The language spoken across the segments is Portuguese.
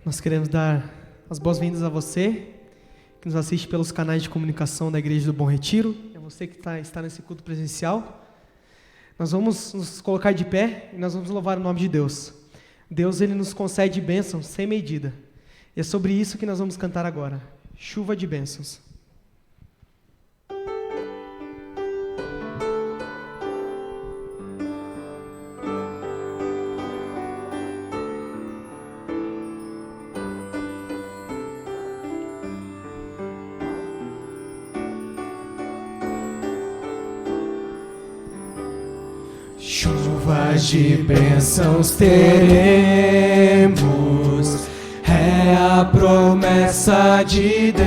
Nós queremos dar as boas-vindas a você que nos assiste pelos canais de comunicação da Igreja do Bom Retiro, é você que está nesse culto presencial. Nós vamos nos colocar de pé e nós vamos louvar o nome de Deus. Deus, Ele nos concede bênçãos sem medida. E é sobre isso que nós vamos cantar agora. Chuva de bênçãos. Chuvas de bênçãos teremos, é a promessa de Deus.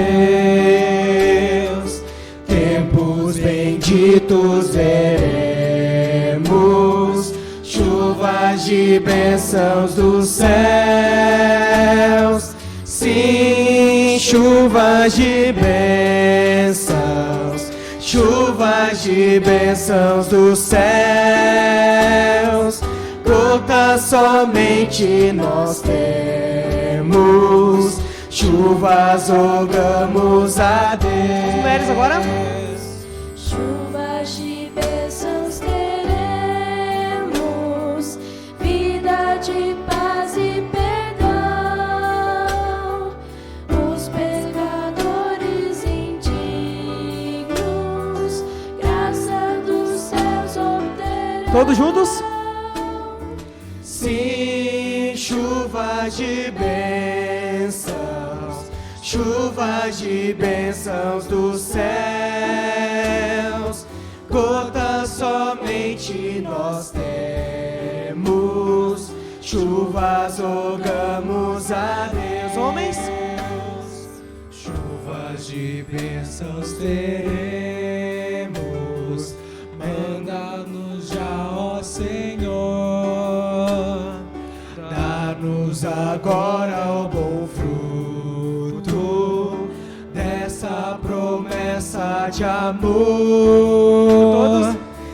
Tempos benditos veremos, chuvas de bênçãos dos céus. Sim, chuvas de bênçãos, chuvas de bênçãos dos céus. Gotas somente nós temos, chuvas rogamos a Deus. Mulheres agora. Chuvas de bênçãos teremos, vida de paz e perdão. Os pecadores indignos, graça dos céus obterão. Todos juntos? Sim, chuvas de bênçãos, chuvas de bênçãos dos céus. Gotas somente nós temos, chuvas rogamos a Deus. Homens, chuvas de bênçãos teremos, manda-nos já, ó Senhor, dá-nos agora o bom fruto dessa promessa de amor.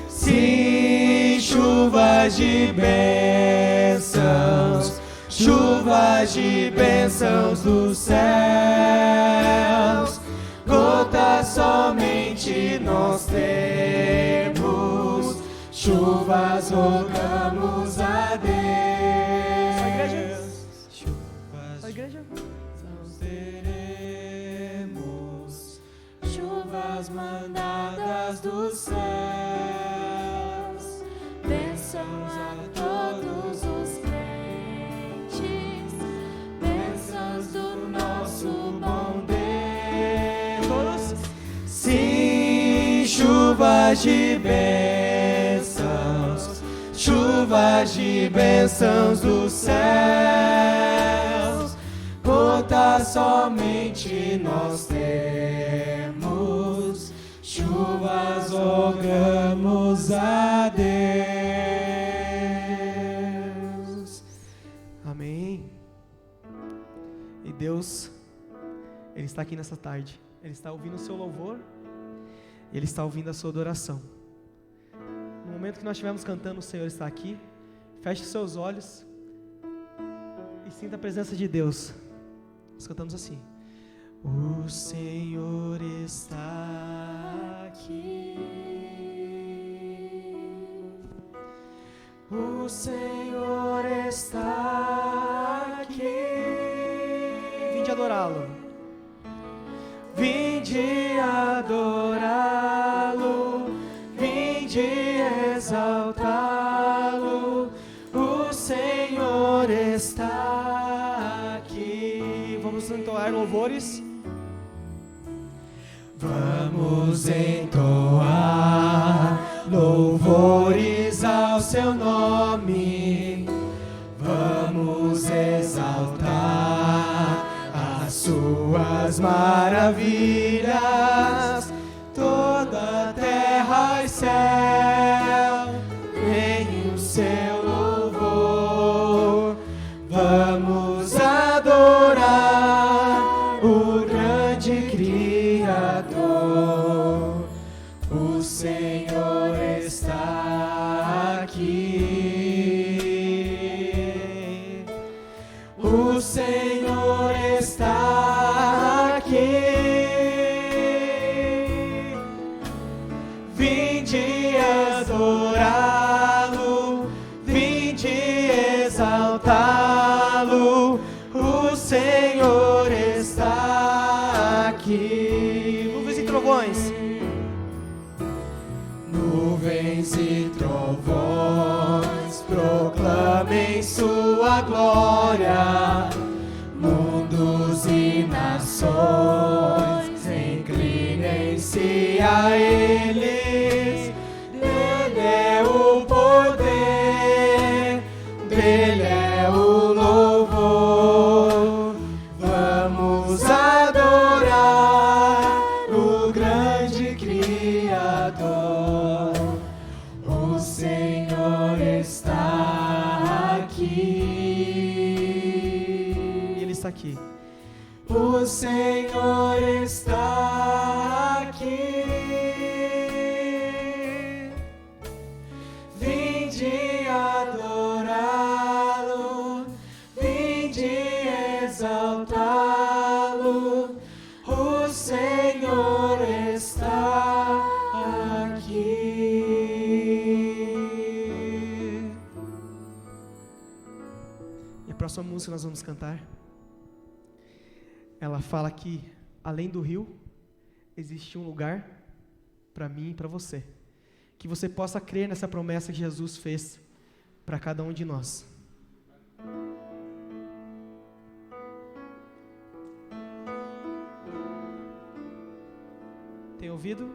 Sim, chuvas de bênçãos, chuvas de bênçãos dos céus. Gotas somente nós temos, chuvas rogamos a Deus. a igreja. Nós teremos chuvas mandadas dos céus, Bênçãos a todos os crentes, bênçãos do nosso bom Deus. sim, chuvas de bênçãos, chuvas de bênçãos dos céus. Gotas somente nós temos, chuvas rogamos a Deus. Amém. E Deus, Ele está aqui nessa tarde. Ele está ouvindo o seu louvor. Ele está ouvindo a sua adoração. No momento que nós estivermos cantando, o Senhor está aqui. Feche seus olhos e sinta a presença de Deus. Nós cantamos assim: o Senhor está aqui. O Senhor está aqui. Vinde adorá-lo. Vinde adorá-lo, vinde exaltá-lo. O Senhor está aqui. Vamos entoar louvores. Vamos entoar louvores ao seu nome. Vamos exaltar as suas maravilhas. Toda terra e céu tem o seu louvor. Vamos adorar o grande Criador. O Senhor está aqui. O Senhor em sua glória, mundos e nações inclinem-se a eles. Dele é o poder, dele é o louvor. Vamos adorar o grande Criador. O Senhor está aqui. Ele está aqui. O Senhor está aqui. Vinde adorá-lo, vinde exaltá-lo. O Senhor está aqui. E a próxima música que nós vamos cantar, ela fala que além do rio existe um lugar para mim e para você. Que você possa crer nessa promessa que Jesus fez para cada um de nós. Tem ouvido?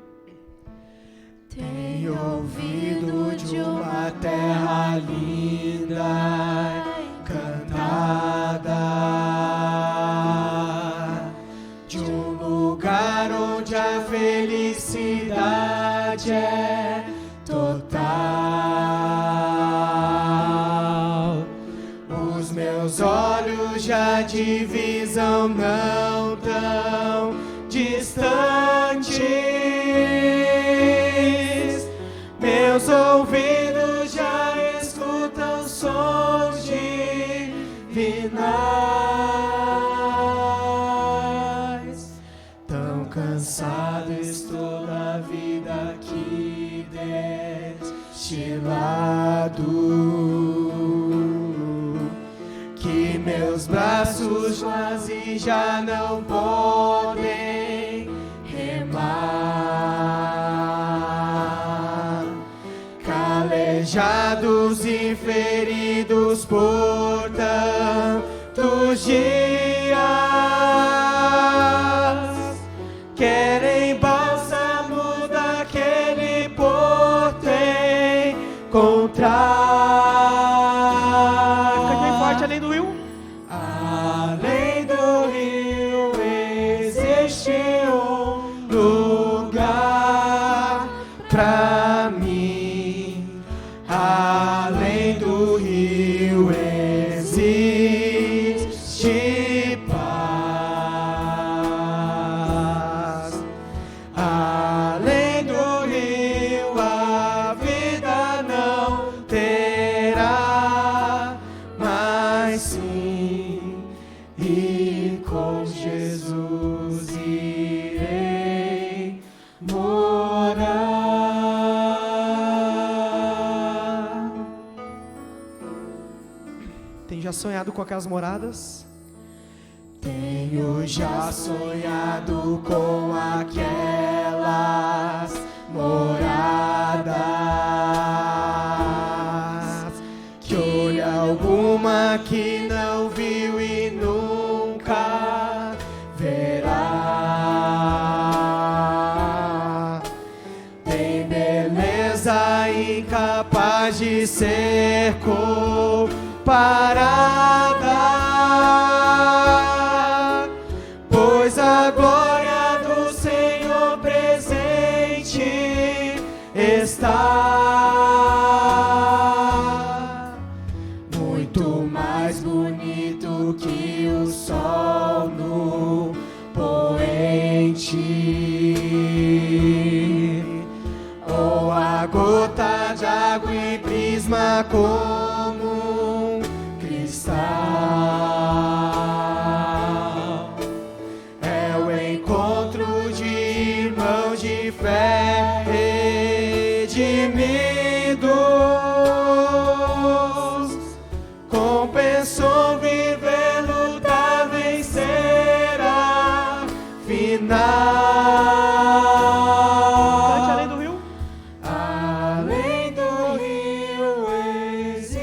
Tenho ouvido de uma terra linda, encantada, de um lugar onde a felicidade é total. Os meus olhos já divisam não tão distantes, meus ouvidos já escutam sons divinais. Tão cansado estou da vida aqui deste lado, que meus braços quase já não podem remar. Calejados e feridos por tantos dias, querem bálsamo daquele porto encontrar. Cante bem forte, além do rio. Além do rio existe um lugar pra mim. Além do rio existe paz. Além do rio a vida não terá mais sim, e com Jesus irei morar. Tem já sonhado com aquelas moradas? Tenho já sonhado com aquelas moradas, que olha alguma que não viu e nunca verá. Tem beleza incapaz de ser comparada, pois a glória do Senhor presente está. Muito mais bonito que o sol no poente, ou a gota de água em prisma como um cristal. É o encontro de irmãos de fé redimidos, compensou viver, lutar, vencer a final. Cante além do rio. Além do rio existe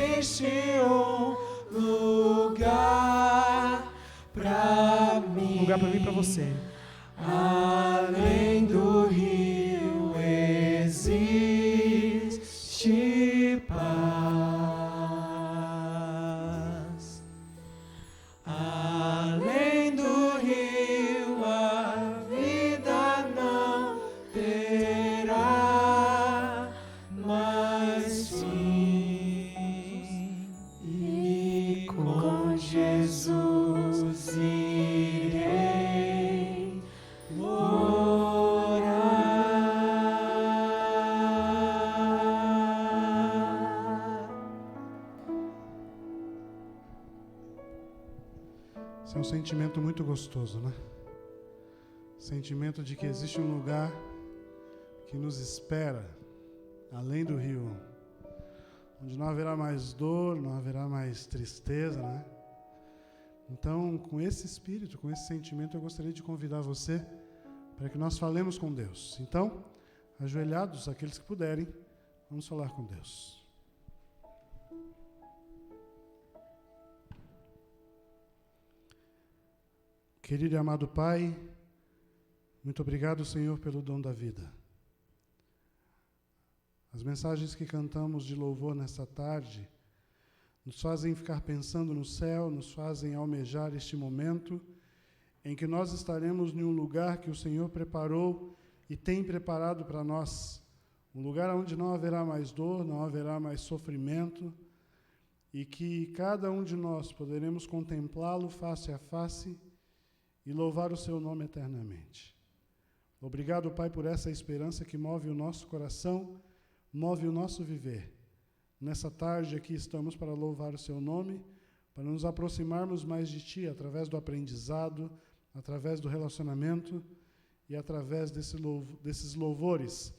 você. Além do rio existe paz. Além do rio a vida não terá mais fim. E com Jesus irei morar. Esse é um sentimento muito gostoso, né? Sentimento de que existe um lugar que nos espera além do rio, onde não haverá mais dor, não haverá mais tristeza, né? Então, com esse espírito, com esse sentimento, eu gostaria de convidar você para que nós falemos com Deus. Então, ajoelhados, aqueles que puderem, vamos falar com Deus. Querido e amado Pai, muito obrigado, Senhor, pelo dom da vida. As mensagens que cantamos de louvor nesta tarde nos fazem ficar pensando no céu, nos fazem almejar este momento em que nós estaremos em um lugar que o Senhor preparou e tem preparado para nós. Um lugar onde não haverá mais dor, não haverá mais sofrimento, e que cada um de nós poderemos contemplá-lo face a face e louvar o seu nome eternamente. Obrigado, Pai, por essa esperança que move o nosso coração, move o nosso viver. Nessa tarde aqui estamos para louvar o seu nome, para nos aproximarmos mais de Ti através do aprendizado, através do relacionamento e através desses louvores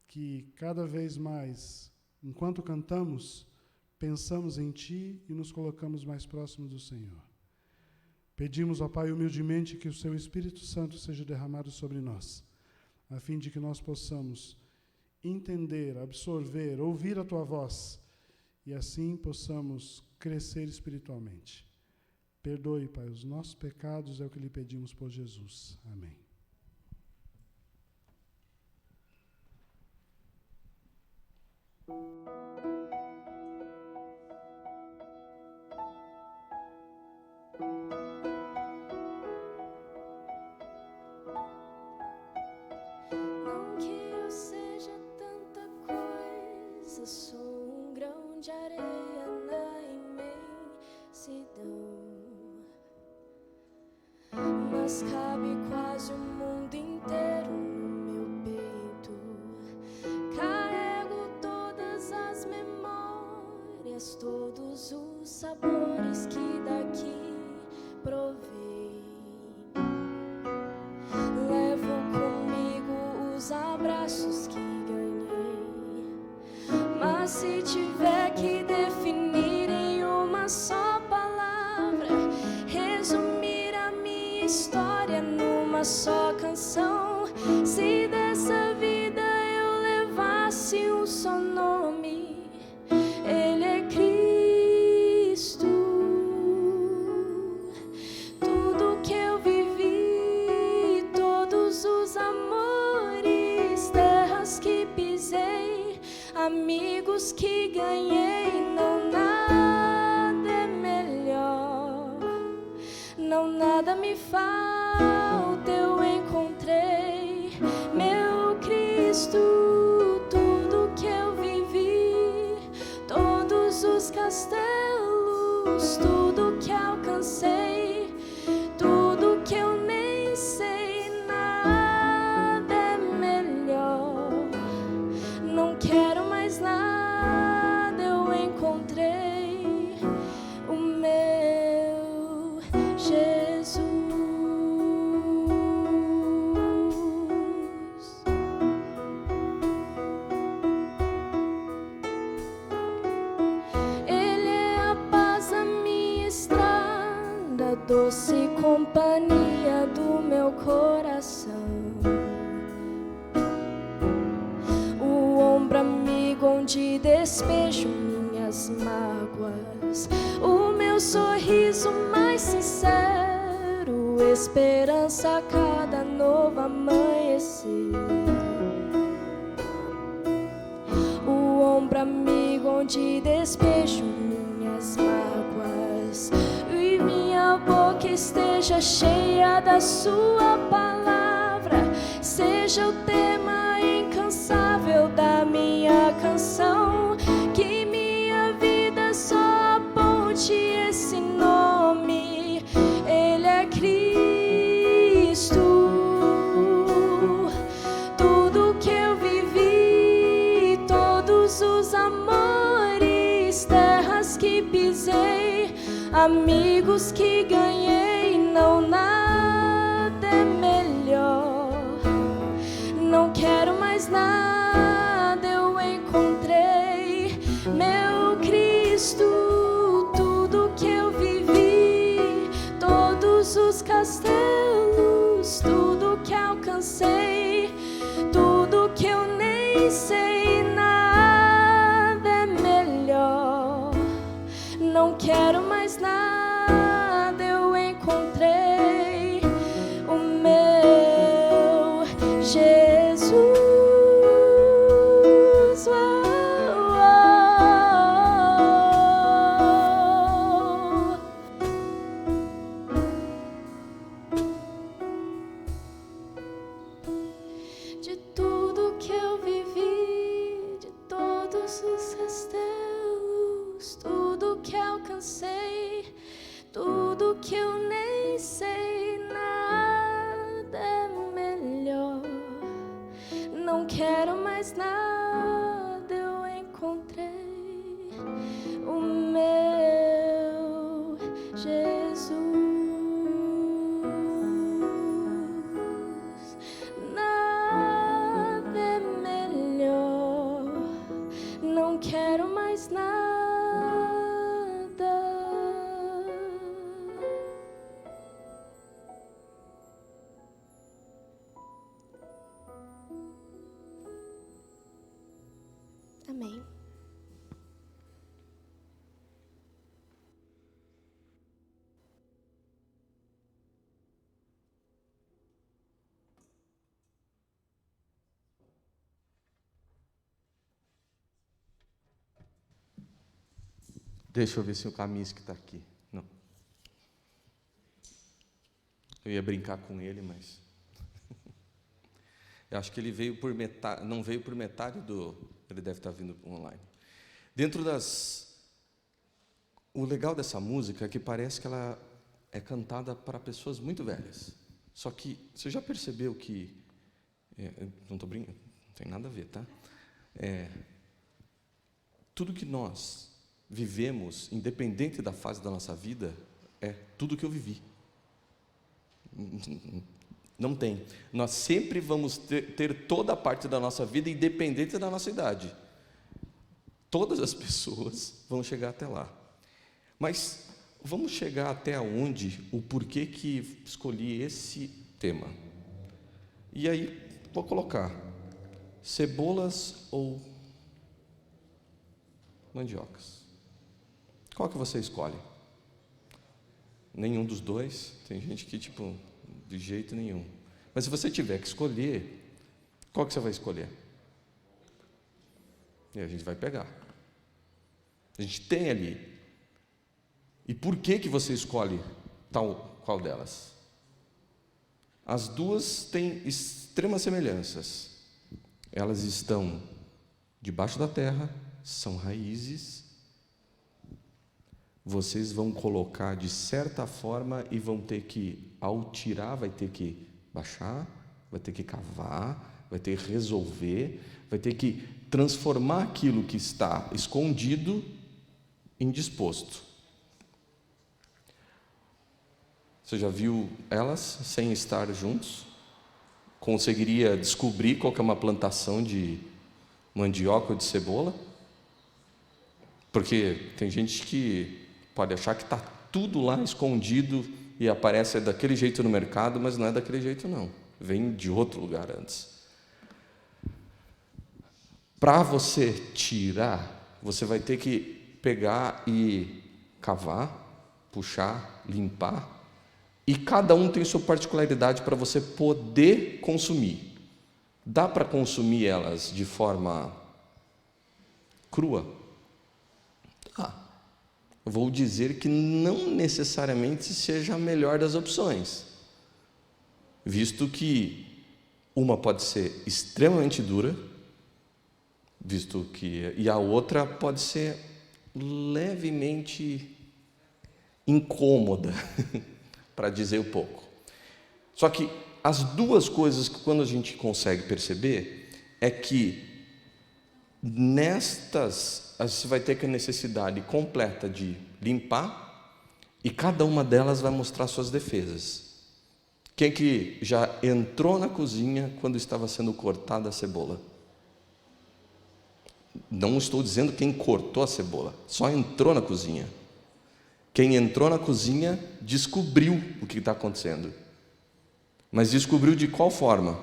que cada vez mais, enquanto cantamos, pensamos em Ti e nos colocamos mais próximos do Senhor. Pedimos, ó Pai, humildemente que o Seu Espírito Santo seja derramado sobre nós, a fim de que nós possamos entender, absorver, ouvir a Tua voz e assim possamos crescer espiritualmente. Perdoe, Pai, os nossos pecados, é o que lhe pedimos por Jesus. Amém. Não que eu seja tanta coisa, sou um grão de areia na imensidão, mas cabe quase o mundo inteiro no meu peito. Carrego todas as memórias, todos os sabores que daqui provei. Levo comigo os abraços que ganhei, mas se tiver que definir em uma só palavra, resumir a minha história numa só canção, se dessa vida eu levasse um só nome, Ele é Cristo. Tudo que eu vivi, todos os amores, terras que pisei, amigos que ganhei, não nada é melhor, não nada me falta, eu encontrei meu Cristo. Tudo que eu vivi, todos os castelos, tudo que alcancei, tudo que eu nem sei, nada é melhor, não quero mais nada, eu encontrei o meu Jesus. Ele é a paz da minha estrada, doce companhia do meu coração, o ombro amigo onde despejo minhas mágoas, o meu sorriso mais sincero, dando esperança a cada novo amanhecer. O ombro amigo onde despejo minhas mágoas, e minha boca esteja cheia da sua palavra, seja o tema incansável da minha canção, que minha vida só aponte esse nome. Ele é Cristo. Tudo que eu vivi, todos os amores, terras que pisei, amigos que ganhei, não, nada é melhor. Não quero mais nada, eu encontrei meu Cristo. Tudo que eu vivi, todos os castelos, tudo que alcancei, tudo que eu nem sei, nada é melhor. Não quero mais nada, eu encontrei o meu Jesus. De tudo que eu vivi, de todos os castelos, tudo que alcancei, tudo que eu nem sei, nada é melhor. Não quero mais nada, eu encontrei o meu Jesus. Nada é melhor, não quero mais nada. Amém. Deixa eu ver se o Camis que está aqui. Não. Eu ia brincar com ele, mas eu acho que ele veio por metade, não veio por metade do. Ele deve estar vindo online. Dentro das. O legal dessa música é que parece que ela é cantada para pessoas muito velhas. Só que você já percebeu que. Não estou brincando, não tem nada a ver, tá? Tudo que nós vivemos, independente da fase da nossa vida, é tudo que eu vivi. Não tem. Nós sempre vamos ter toda a parte da nossa vida, independente da nossa idade. Todas as pessoas vão chegar até lá. Mas vamos chegar até onde, o porquê que escolhi esse tema. E aí, vou colocar cebolas ou mandiocas. Qual que você escolhe? Nenhum dos dois? Tem gente que, de jeito nenhum. Mas se você tiver que escolher, qual que você vai escolher? E a gente vai pegar. A gente tem ali. E por que você escolhe qual delas? As duas têm extremas semelhanças. Elas estão debaixo da terra, são raízes. Vocês vão colocar de certa forma e vão ter que, ao tirar, vai ter que baixar, vai ter que cavar, vai ter que resolver, vai ter que transformar aquilo que está escondido em disposto. Você já viu elas sem estar juntos? Conseguiria descobrir qual que é uma plantação de mandioca ou de cebola? Porque tem gente que pode achar que está tudo lá escondido e aparece daquele jeito no mercado, mas não é daquele jeito não. Vem de outro lugar antes. Para você tirar, você vai ter que pegar e cavar, puxar, limpar E cada um tem sua particularidade para você poder consumir. Dá para consumir elas de forma crua? Vou dizer que não necessariamente seja a melhor das opções, visto que uma pode ser extremamente dura, e a outra pode ser levemente incômoda, para dizer um pouco. Só que as duas coisas que quando a gente consegue perceber é que nestas você vai ter a necessidade completa de limpar e cada uma delas vai mostrar suas defesas. Quem que já entrou na cozinha quando estava sendo cortada a cebola? Não estou dizendo quem cortou a cebola, só entrou na cozinha. Quem entrou na cozinha descobriu o que está acontecendo. Mas descobriu de qual forma?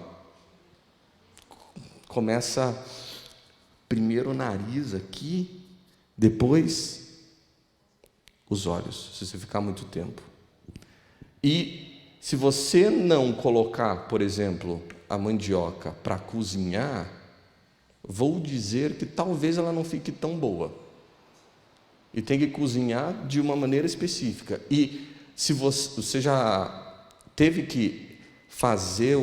Começa primeiro o nariz aqui, depois os olhos, se você ficar muito tempo. E se você não colocar, por exemplo, a mandioca para cozinhar, vou dizer que talvez ela não fique tão boa. E tem que cozinhar de uma maneira específica. E se você já teve que fazer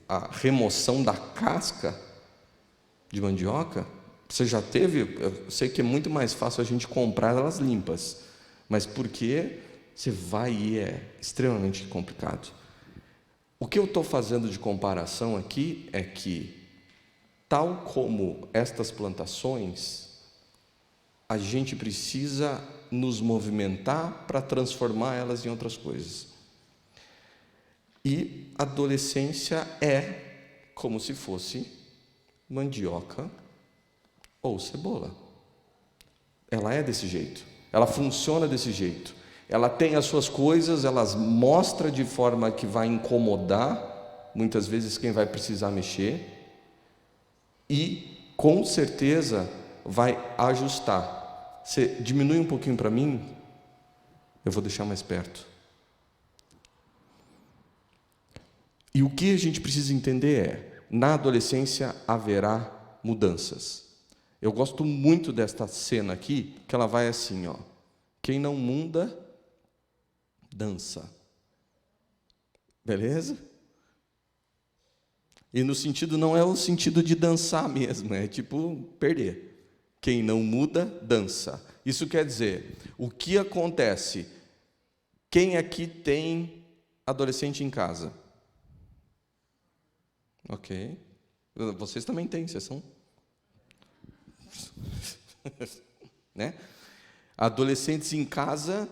a remoção da casca de mandioca, você já teve? Eu sei que é muito mais fácil a gente comprar elas limpas, mas porque você vai e é extremamente complicado. O que eu estou fazendo de comparação aqui é que, tal como estas plantações, a gente precisa nos movimentar para transformar elas em outras coisas. E a adolescência é como se fosse mandioca ou cebola. Ela é desse jeito, ela funciona desse jeito. Ela tem as suas coisas, elas mostram de forma que vai incomodar, muitas vezes, quem vai precisar mexer, e, com certeza, vai ajustar. Você diminui um pouquinho para mim, eu vou deixar mais perto. E o que a gente precisa entender é, na adolescência haverá mudanças. Eu gosto muito desta cena aqui, que ela vai assim, ó. Quem não muda, dança. Beleza? E no sentido, não é o sentido de dançar mesmo, é tipo perder. Quem não muda, dança. Isso quer dizer, o que acontece? Quem aqui tem adolescente em casa? Ok. Vocês também têm, vocês são? Né? Adolescentes em casa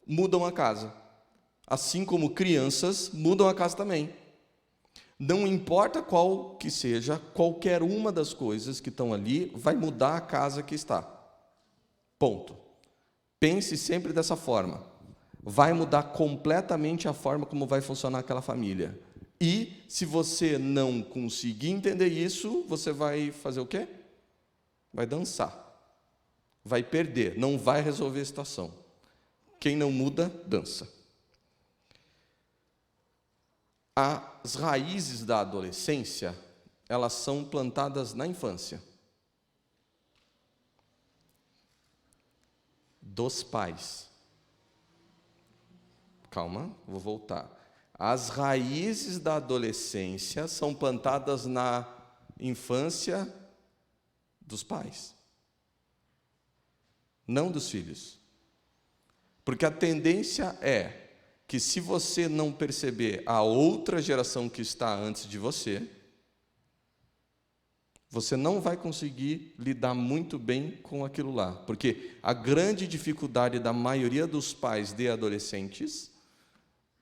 mudam a casa. Assim como crianças mudam a casa também. Não importa qual que seja, qualquer uma das coisas que estão ali vai mudar a casa que está. Ponto. Pense sempre dessa forma. Vai mudar completamente a forma como vai funcionar aquela família. E, se você não conseguir entender isso, você vai fazer o quê? Vai dançar. Vai perder, não vai resolver a situação. Quem não muda, dança. As raízes da adolescência, elas são plantadas na infância. Dos pais. Calma, vou voltar. As raízes da adolescência são plantadas na infância dos pais, não dos filhos. Porque a tendência é que, se você não perceber a outra geração que está antes de você, você não vai conseguir lidar muito bem com aquilo lá. Porque a grande dificuldade da maioria dos pais de adolescentes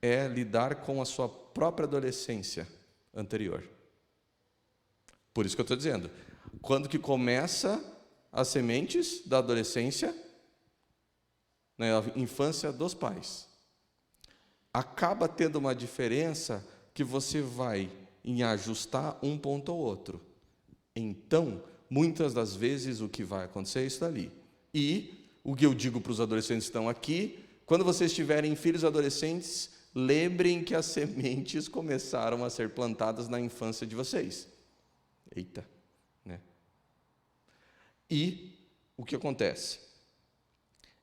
é lidar com a sua própria adolescência anterior. Por isso que eu estou dizendo, quando que começa as sementes da adolescência? Na infância dos pais. Acaba tendo uma diferença que você vai em ajustar um ponto ou outro. Então, muitas das vezes o que vai acontecer é isso dali. E o que eu digo para os adolescentes que estão aqui, quando vocês tiverem filhos adolescentes, lembrem que as sementes começaram a ser plantadas na infância de vocês. Eita, né? E o que acontece?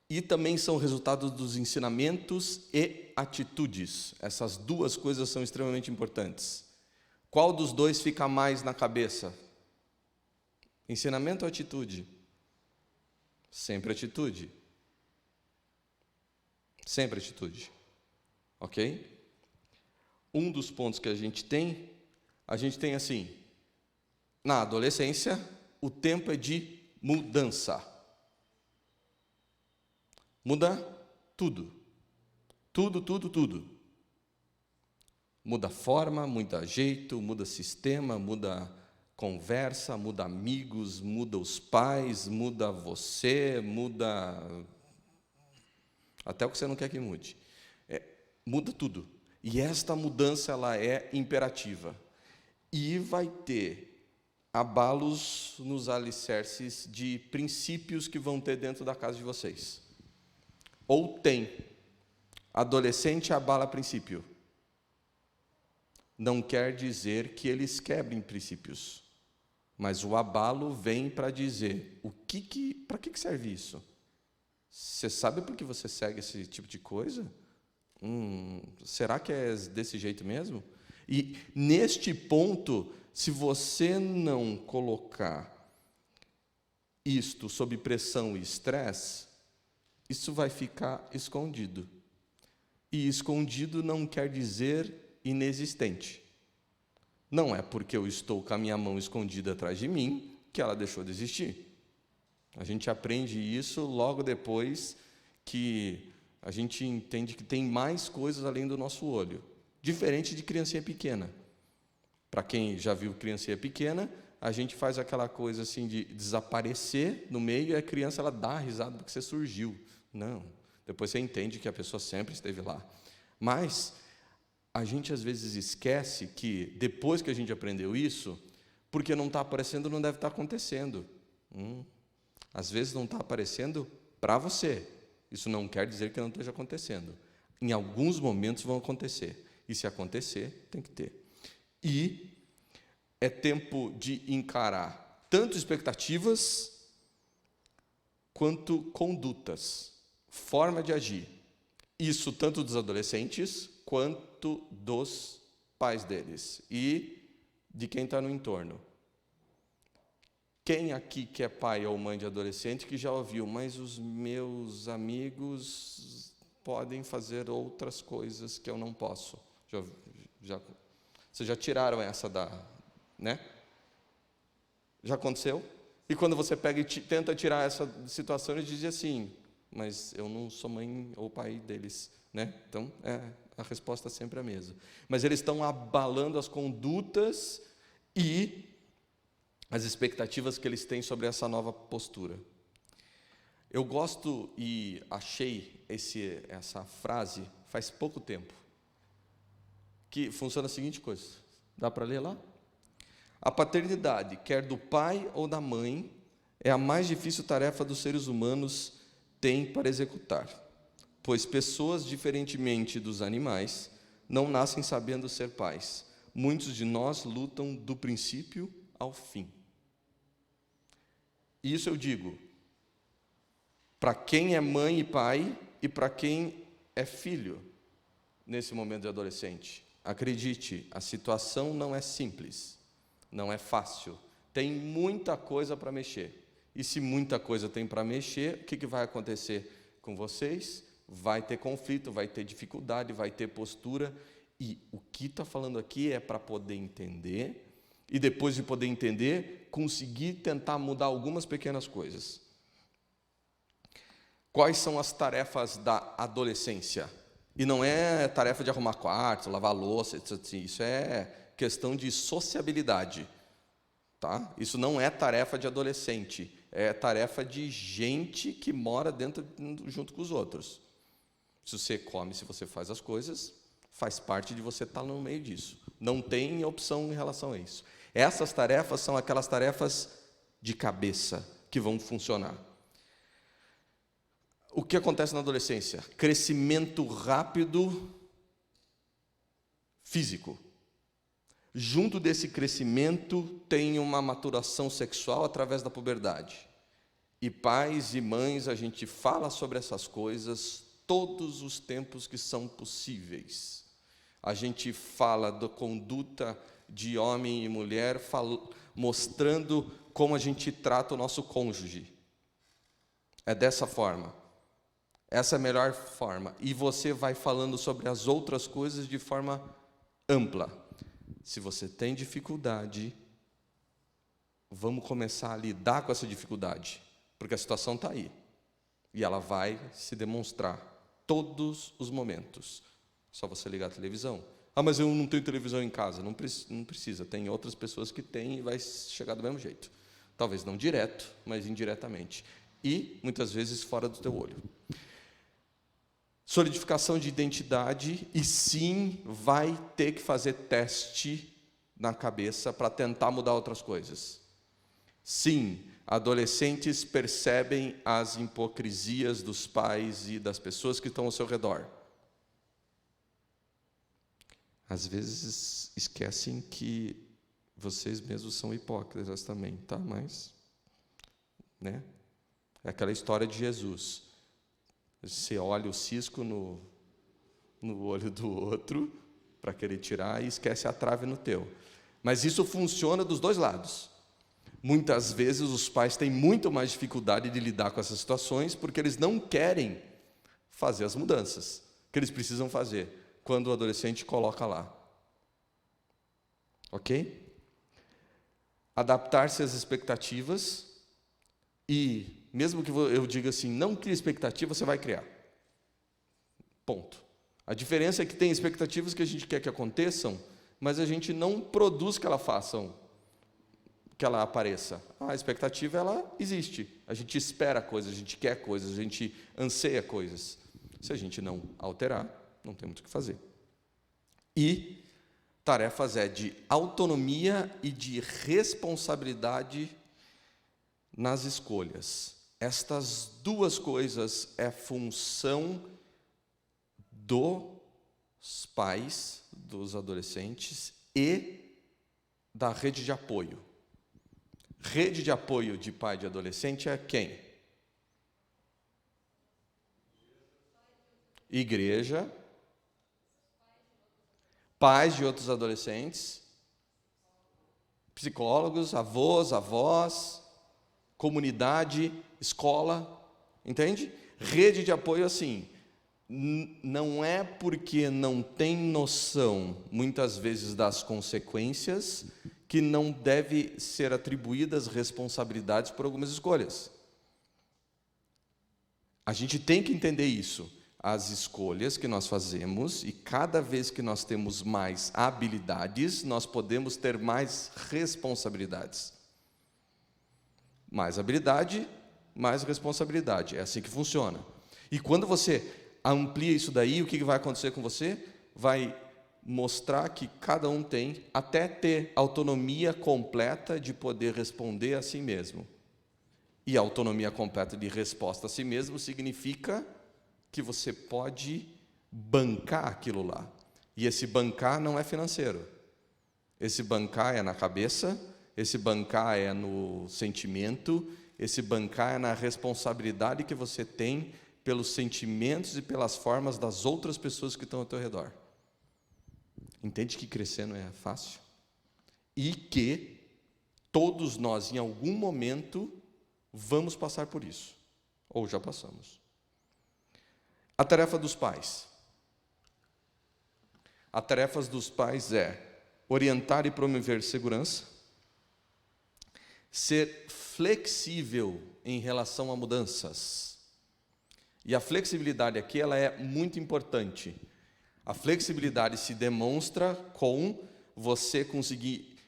E também são resultados dos ensinamentos e atitudes. Essas duas coisas são extremamente importantes. Qual dos dois fica mais na cabeça? Ensinamento ou atitude? Sempre atitude. Sempre atitude. Ok? Um dos pontos que a gente tem assim, na adolescência, o tempo é de mudança. Muda tudo. Tudo. Muda forma, muda jeito, muda sistema, muda conversa, muda amigos, muda os pais, muda você, muda até o que você não quer que mude. Muda tudo. E esta mudança, ela é imperativa. E vai ter abalos nos alicerces de princípios que vão ter dentro da casa de vocês. Ou tem. Adolescente abala princípio. Não quer dizer que eles quebrem princípios. Mas o abalo vem para dizer, para que serve isso? Você sabe por que você segue esse tipo de coisa? Será que é desse jeito mesmo? E neste ponto, se você não colocar isto sob pressão e estresse, isso vai ficar escondido. E escondido não quer dizer inexistente. Não é porque eu estou com a minha mão escondida atrás de mim que ela deixou de existir. A gente aprende isso logo depois que a gente entende que tem mais coisas além do nosso olho. Diferente de criancinha pequena. Para quem já viu criancinha pequena, a gente faz aquela coisa assim de desaparecer no meio e a criança ela dá risada porque você surgiu. Não. Depois você entende que a pessoa sempre esteve lá. Mas a gente às vezes esquece que depois que a gente aprendeu isso, porque não está aparecendo, não deve estar acontecendo. Às vezes não está aparecendo para você. Isso não quer dizer que não esteja acontecendo. Em alguns momentos vão acontecer. E se acontecer, tem que ter. E é tempo de encarar tanto expectativas quanto condutas, forma de agir. Isso tanto dos adolescentes quanto dos pais deles e de quem está no entorno. Quem aqui que é pai ou mãe de adolescente que já ouviu, mas os meus amigos podem fazer outras coisas que eu não posso? Vocês já tiraram essa né? Já aconteceu? E quando você pega e tenta tirar essa situação, ele diz assim, mas eu não sou mãe ou pai deles, né? Então, a resposta é sempre a mesma. Mas eles estão abalando as condutas e as expectativas que eles têm sobre essa nova postura. Eu gosto e achei essa frase faz pouco tempo, que funciona a seguinte coisa. Dá para ler lá? A paternidade, quer do pai ou da mãe, é a mais difícil tarefa dos seres humanos têm para executar, pois pessoas, diferentemente dos animais, não nascem sabendo ser pais. Muitos de nós lutam do princípio ao fim. Isso eu digo para quem é mãe e pai e para quem é filho nesse momento de adolescente. Acredite, a situação não é simples, não é fácil. Tem muita coisa para mexer. E se muita coisa tem para mexer, o que vai acontecer com vocês? Vai ter conflito, vai ter dificuldade, vai ter postura. E o que está falando aqui é para poder entender, e depois de poder entender, conseguir tentar mudar algumas pequenas coisas. Quais são as tarefas da adolescência? E não é tarefa de arrumar quarto, lavar louça, etc. Isso é questão de sociabilidade. Tá? Isso não é tarefa de adolescente, é tarefa de gente que mora junto com os outros. Se você come, se você faz as coisas, faz parte de você estar no meio disso. Não tem opção em relação a isso. Essas tarefas são aquelas tarefas de cabeça que vão funcionar. O que acontece na adolescência? Crescimento rápido físico. Junto desse crescimento tem uma maturação sexual através da puberdade. E pais e mães, a gente fala sobre essas coisas todos os tempos que são possíveis. A gente fala da conduta de homem e mulher, mostrando como a gente trata o nosso cônjuge. É dessa forma. Essa é a melhor forma. E você vai falando sobre as outras coisas de forma ampla. Se você tem dificuldade, vamos começar a lidar com essa dificuldade, porque a situação está aí. E ela vai se demonstrar todos os momentos. Só você ligar a televisão. Ah, mas eu não tenho televisão em casa. Não precisa. Tem outras pessoas que têm e vai chegar do mesmo jeito. Talvez não direto, mas indiretamente. E, muitas vezes, fora do teu olho. Solidificação de identidade, e sim, vai ter que fazer teste na cabeça para tentar mudar outras coisas. Sim, adolescentes percebem as hipocrisias dos pais e das pessoas que estão ao seu redor. Às vezes esquecem que vocês mesmos são hipócritas também, tá? Mas, né? É aquela história de Jesus. Você olha o cisco no olho do outro para querer tirar e esquece a trave no teu. Mas isso funciona dos dois lados. Muitas vezes os pais têm muito mais dificuldade de lidar com essas situações porque eles não querem fazer as mudanças que eles precisam fazer quando o adolescente coloca lá. Ok? Adaptar-se às expectativas e, mesmo que eu diga assim, não crie expectativa, você vai criar. Ponto. A diferença é que tem expectativas que a gente quer que aconteçam, mas a gente não produz que que ela apareça. A expectativa, ela existe. A gente espera coisas, a gente quer coisas, a gente anseia coisas. Se a gente não alterar, não tem muito o que fazer. E tarefas de autonomia e de responsabilidade nas escolhas. Estas duas coisas é função dos pais, dos adolescentes e da rede de apoio. Rede de apoio de pai e de adolescente é quem? Igreja, pais de outros adolescentes, psicólogos, avós, comunidade, escola, entende? Rede de apoio assim, não é porque não tem noção, muitas vezes, das consequências, que não deve ser atribuídas responsabilidades por algumas escolhas. A gente tem que entender isso. As escolhas que nós fazemos, e cada vez que nós temos mais habilidades, nós podemos ter mais responsabilidades. Mais habilidade, mais responsabilidade. É assim que funciona. E quando você amplia isso daí, o que vai acontecer com você? Vai mostrar que cada um tem, até ter autonomia completa de poder responder a si mesmo. E a autonomia completa de resposta a si mesmo significa que você pode bancar aquilo lá. E esse bancar não é financeiro. Esse bancar é na cabeça, esse bancar é no sentimento, esse bancar é na responsabilidade que você tem pelos sentimentos e pelas formas das outras pessoas que estão ao teu redor. Entende que crescer não é fácil? E que todos nós, em algum momento, vamos passar por isso. Ou já passamos. A tarefa dos pais. A tarefa dos pais é orientar e promover segurança, ser flexível em relação a mudanças. E a flexibilidade aqui, ela é muito importante. A flexibilidade se demonstra com você conseguir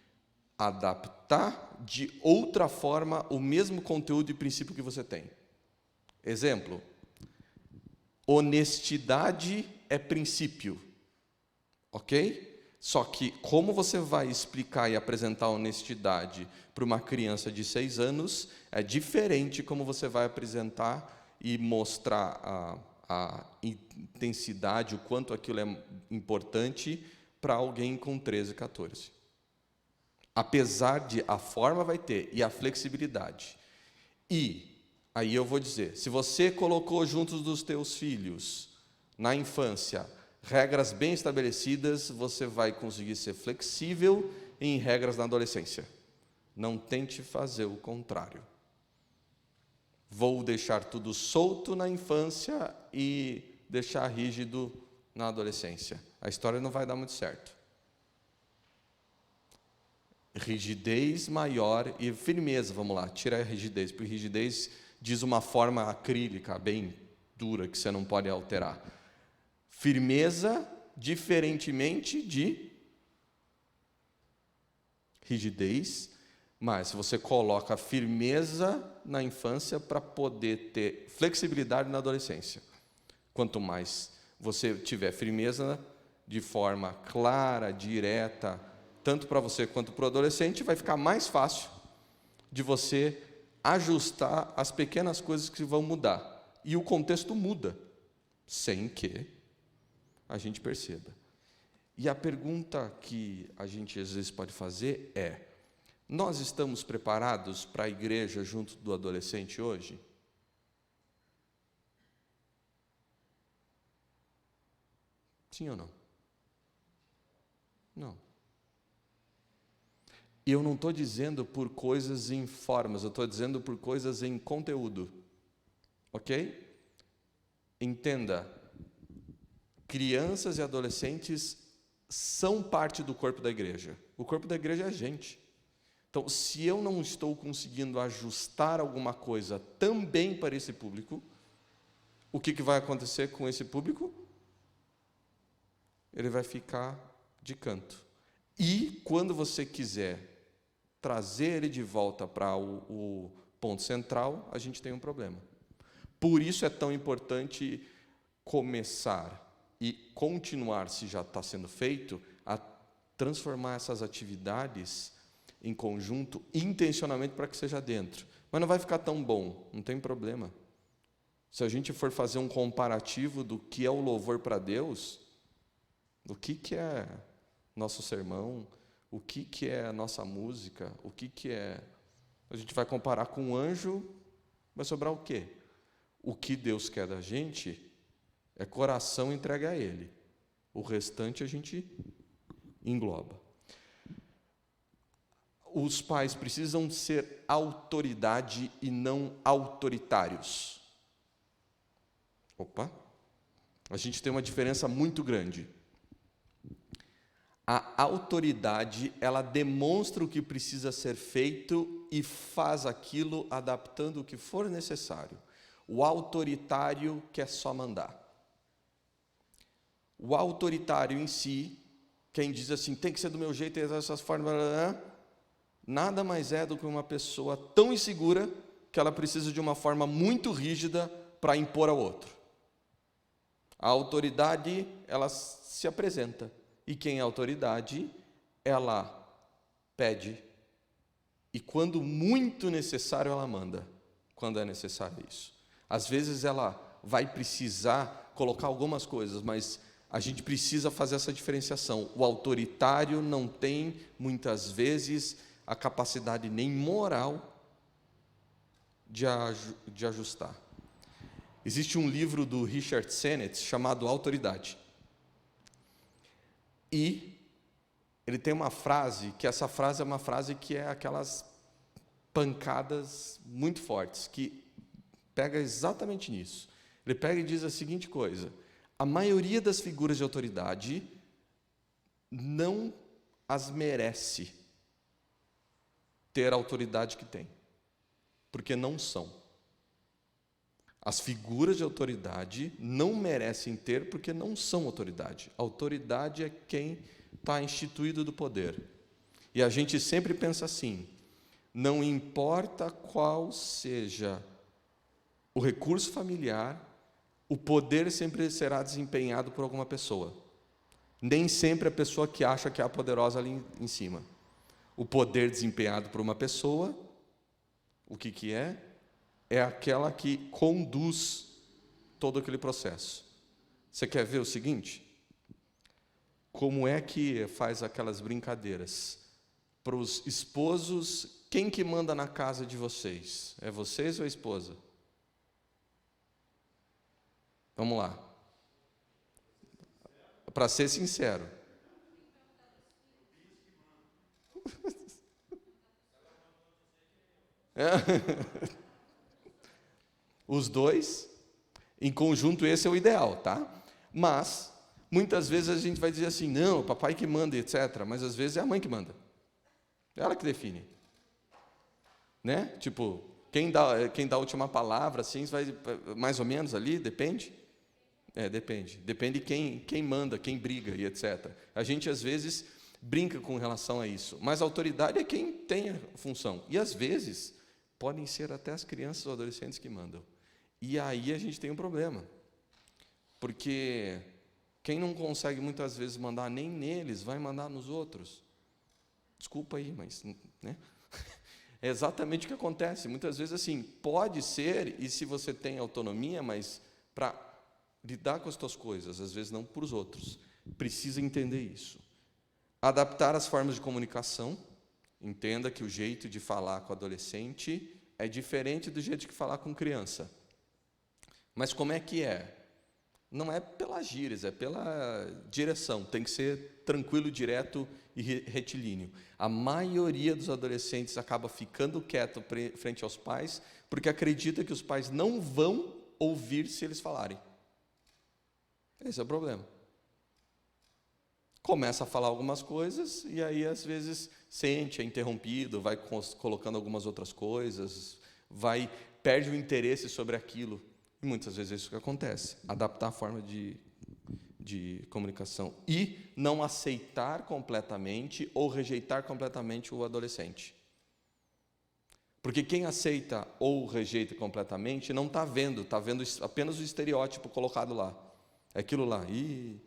adaptar de outra forma o mesmo conteúdo e princípio que você tem. Exemplo: honestidade é princípio, ok? Só que como você vai explicar e apresentar honestidade para uma criança de 6 anos é diferente como você vai apresentar e mostrar a intensidade, o quanto aquilo é importante para alguém com 13, 14. Apesar de a forma vai ter e a flexibilidade. E aí eu vou dizer, se você colocou juntos dos teus filhos na infância regras bem estabelecidas, você vai conseguir ser flexível em regras na adolescência. Não tente fazer o contrário. Vou deixar tudo solto na infância e deixar rígido na adolescência. A história não vai dar muito certo. Rigidez maior e firmeza, vamos lá, tira a rigidez, porque rigidez diz uma forma acrílica, bem dura, que você não pode alterar. Firmeza, diferentemente de rigidez, mas você coloca firmeza na infância para poder ter flexibilidade na adolescência. Quanto mais você tiver firmeza de forma clara, direta, tanto para você quanto para o adolescente, vai ficar mais fácil de você ajustar as pequenas coisas que vão mudar. E o contexto muda, sem que a gente perceba. E a pergunta que a gente às vezes pode fazer é: nós estamos preparados para a igreja junto do adolescente hoje? Sim ou não? Não. E eu não estou dizendo por coisas em formas, eu estou dizendo por coisas em conteúdo. Ok? Entenda, crianças e adolescentes são parte do corpo da igreja. O corpo da igreja é a gente. Então, se eu não estou conseguindo ajustar alguma coisa também para esse público, o que vai acontecer com esse público? Ele vai ficar de canto. E, quando você quiser trazer ele de volta para o ponto central, a gente tem um problema. Por isso é tão importante começar e continuar, se já está sendo feito, a transformar essas atividades em conjunto, intencionalmente, para que seja dentro. Mas não vai ficar tão bom, não tem problema. Se a gente for fazer um comparativo do que é o louvor para Deus, do que é nosso sermão, o que é a nossa música, o que é... A gente vai comparar com um anjo, vai sobrar o quê? O que Deus quer da gente é coração entregue a Ele. O restante a gente engloba. Os pais precisam ser autoridade e não autoritários. Opa! A gente tem uma diferença muito grande. A autoridade, ela demonstra o que precisa ser feito e faz aquilo adaptando o que for necessário. O autoritário quer só mandar. O autoritário em si, quem diz assim, tem que ser do meu jeito, dessas formas, nada mais é do que uma pessoa tão insegura que ela precisa de uma forma muito rígida para impor ao outro. A autoridade, ela se apresenta. E quem é autoridade, ela pede. E quando muito necessário, ela manda. Quando é necessário isso. Às vezes ela vai precisar colocar algumas coisas, mas a gente precisa fazer essa diferenciação. O autoritário não tem, muitas vezes, a capacidade nem moral de ajustar. Existe um livro do Richard Sennett chamado Autoridade. E ele tem uma frase, que essa frase é uma frase que é aquelas pancadas muito fortes, que pega exatamente nisso. Ele pega e diz a seguinte coisa: a maioria das figuras de autoridade não as merece ter a autoridade que tem, porque não são. As figuras de autoridade não merecem ter porque não são autoridade. A autoridade é quem está instituído do poder. E a gente sempre pensa assim, não importa qual seja o recurso familiar, o poder sempre será desempenhado por alguma pessoa. Nem sempre a pessoa que acha que é a poderosa ali em cima. O poder desempenhado por uma pessoa, o que é? É aquela que conduz todo aquele processo. Você quer ver o seguinte? como é que faz aquelas brincadeiras? Para os esposos, quem que manda na casa de vocês? É vocês ou a esposa? Vamos lá. Para ser sincero. Os dois, em conjunto, esse é o ideal, tá? Mas, muitas vezes a gente vai dizer assim, não, o papai que manda, etc. Mas às vezes é a mãe que manda. É ela que define. Né? Tipo, quem dá a última palavra, assim, vai mais ou menos ali, depende? Depende. Depende quem manda, quem briga e etc. A gente, às vezes, brinca com relação a isso. Mas a autoridade é quem tem a função. E, às vezes, podem ser até as crianças ou adolescentes que mandam. E aí a gente tem um problema. Porque quem não consegue, muitas vezes, mandar nem neles, vai mandar nos outros. Desculpa aí, mas... né? É exatamente o que acontece. Muitas vezes, assim, pode ser, e se você tem autonomia, mas para lidar com as suas coisas, às vezes não para os outros. Precisa entender isso. Adaptar as formas de comunicação. Entenda que o jeito de falar com adolescente é diferente do jeito de falar com criança. Mas como é que é? Não é pelas gírias, é pela direção. Tem que ser tranquilo, direto e retilíneo. A maioria dos adolescentes acaba ficando quieto frente aos pais porque acredita que os pais não vão ouvir se eles falarem. Esse é o problema. Começa a falar algumas coisas e aí, às vezes, sente, é interrompido, vai colocando algumas outras coisas, perde o interesse sobre aquilo. E muitas vezes é isso que acontece. Adaptar a forma de comunicação. E não aceitar completamente ou rejeitar completamente o adolescente. Porque quem aceita ou rejeita completamente não está vendo apenas o estereótipo colocado lá. É aquilo lá. E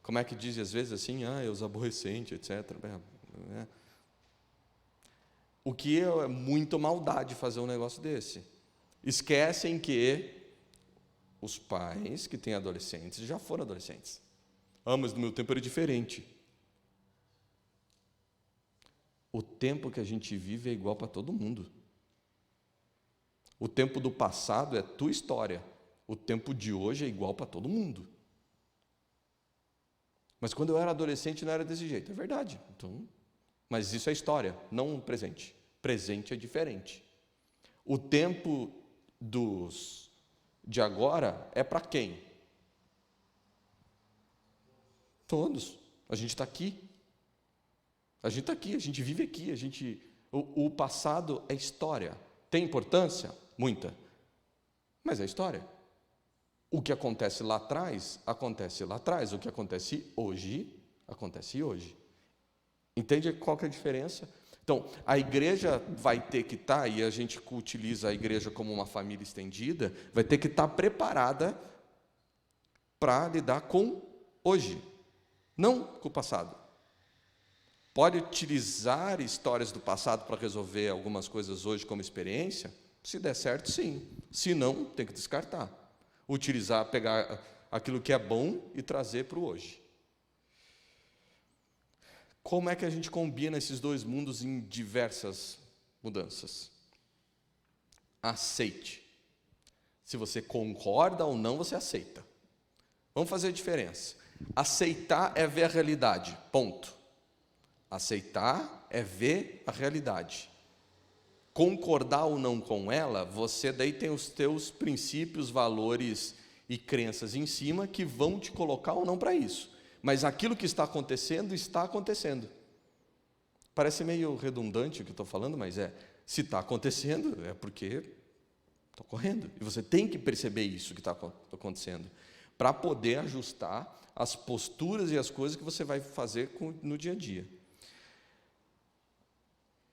como é que diz às vezes assim? É os aborrecentes, etc. O que é muito maldade fazer um negócio desse. Esquecem que os pais que têm adolescentes já foram adolescentes. Mas no meu tempo era diferente. O tempo que a gente vive é igual para todo mundo. O tempo do passado é tua história. O tempo de hoje é igual para todo mundo. Mas quando eu era adolescente não era desse jeito. É verdade. Então, mas isso é história, não um presente. Presente é diferente. O tempo de agora é para quem? Todos. A gente está aqui. A gente está aqui, a gente vive aqui. O passado é história. Tem importância? Muita. Mas é história. O que acontece lá atrás, acontece lá atrás. O que acontece hoje, acontece hoje. Entende qual que é a diferença? Então, a igreja vai ter que estar, e a gente utiliza a igreja como uma família estendida, vai ter que estar preparada para lidar com hoje, não com o passado. Pode utilizar histórias do passado para resolver algumas coisas hoje como experiência? Se der certo, sim. Se não, tem que descartar. Utilizar, pegar aquilo que é bom e trazer para o hoje. Como é que a gente combina esses dois mundos em diversas mudanças? Aceite. Se você concorda ou não, você aceita. Vamos fazer a diferença. Aceitar é ver a realidade, ponto. Aceitar é ver a realidade. Concordar ou não com ela, você daí tem os teus princípios, valores e crenças em cima que vão te colocar ou não para isso. Mas aquilo que está acontecendo, está acontecendo. Parece meio redundante o que eu estou falando, mas se está acontecendo, é porque está ocorrendo. E você tem que perceber isso que está acontecendo, para poder ajustar as posturas e as coisas que você vai fazer no dia a dia.